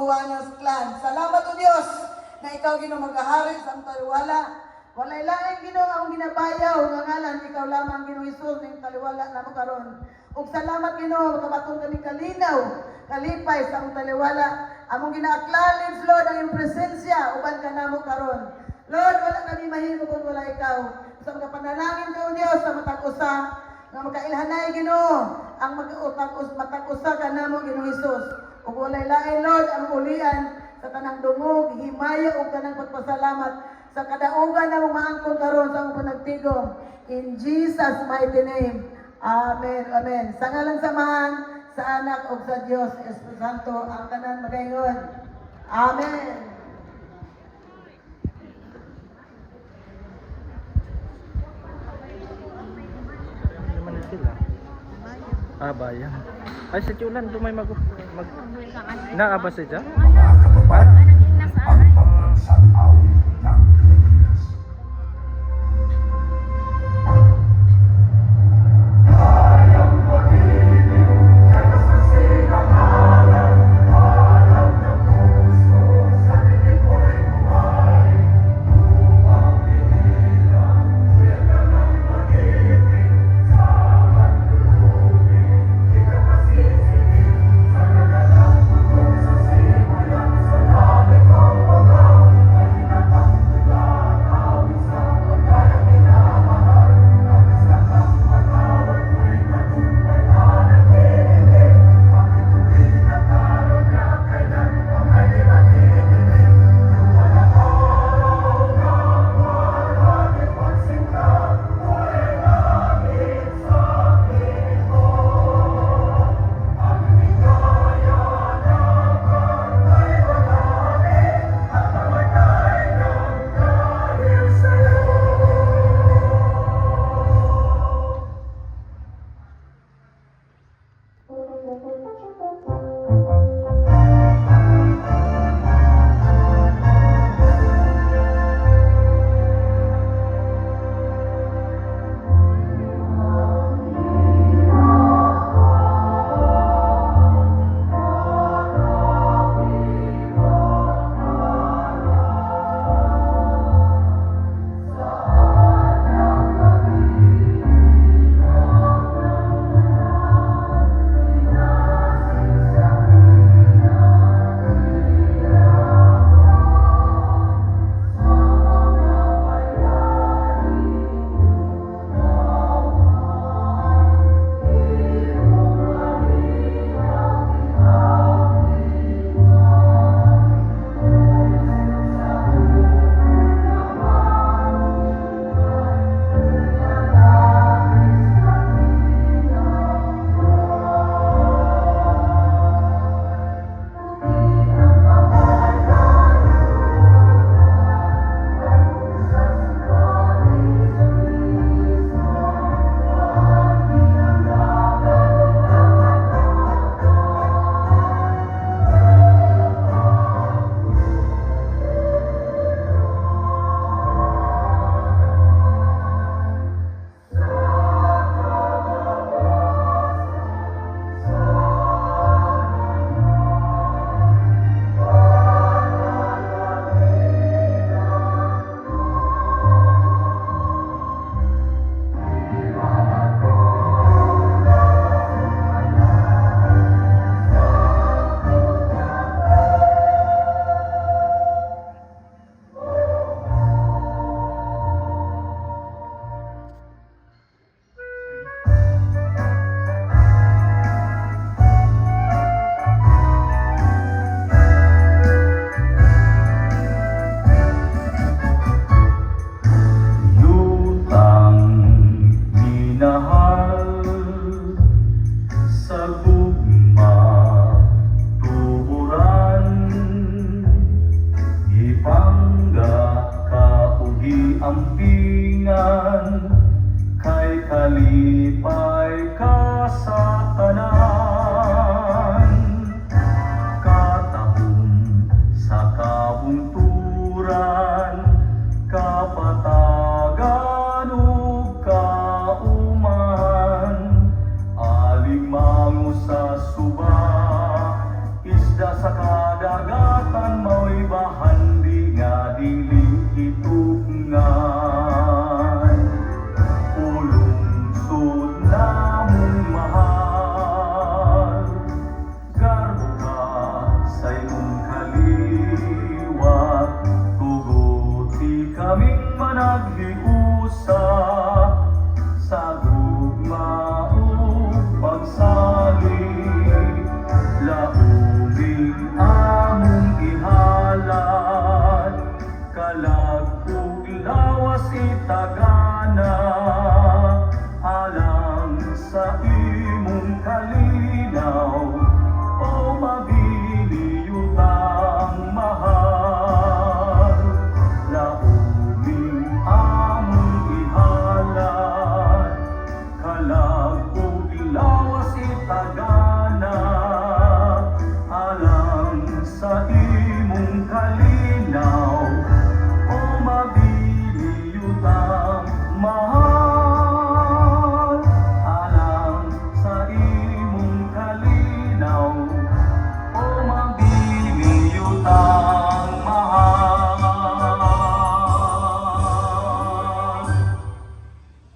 Buanas Clan. Salamat o Diyos na ikaw Ginoo mag-ahari sa among taliwala. Walay laing Ginoo ang ginabayaw nga ngalan ikaw lamang Ginoo Hesus ning taliwala namo karon. Ug salamat Ginoo makabatong kami kalinaw, kalipay sa among taliwala. Among gina-acknowledge Lord ang iyong presensya uban ka namo karon. Lord, wala kami mahimo kung wala ikaw. Sa mga panalangin ko Dios sa matag usa nga makailhanay Ginoo ang matag usa ka namo Ginoo Hesus. Ug walay lain Lord ang ulian sa tanang dungog, himaya ug tanang pagpasalamat sa kadaugan na maangkon karon sa among panagtigom. In Jesus mighty name. Amen. Amen. Sa ngalan samahan sa anak ug sa Dios Espiritu Santo ang tanan magaingon. Amen. Naman sila. Bayan. Ay sa Chulan dumay mag naaba siya? ampingan kay kalipay ka sa tanan, katahom sa kabungturan, kapatagan ug kauman, aligmango sa suba, isda sa kadagat. sa imong kaliwat, tuguti kaming managhiusa sa gugmaong pagsalig, lauming among ihalat, kalag ug lawas itagana, alang sa imong kalinaw, o mabiliyutang mahal, lauming among ihalat, kalag ug lawas itagana, alang sa imong kalinaw,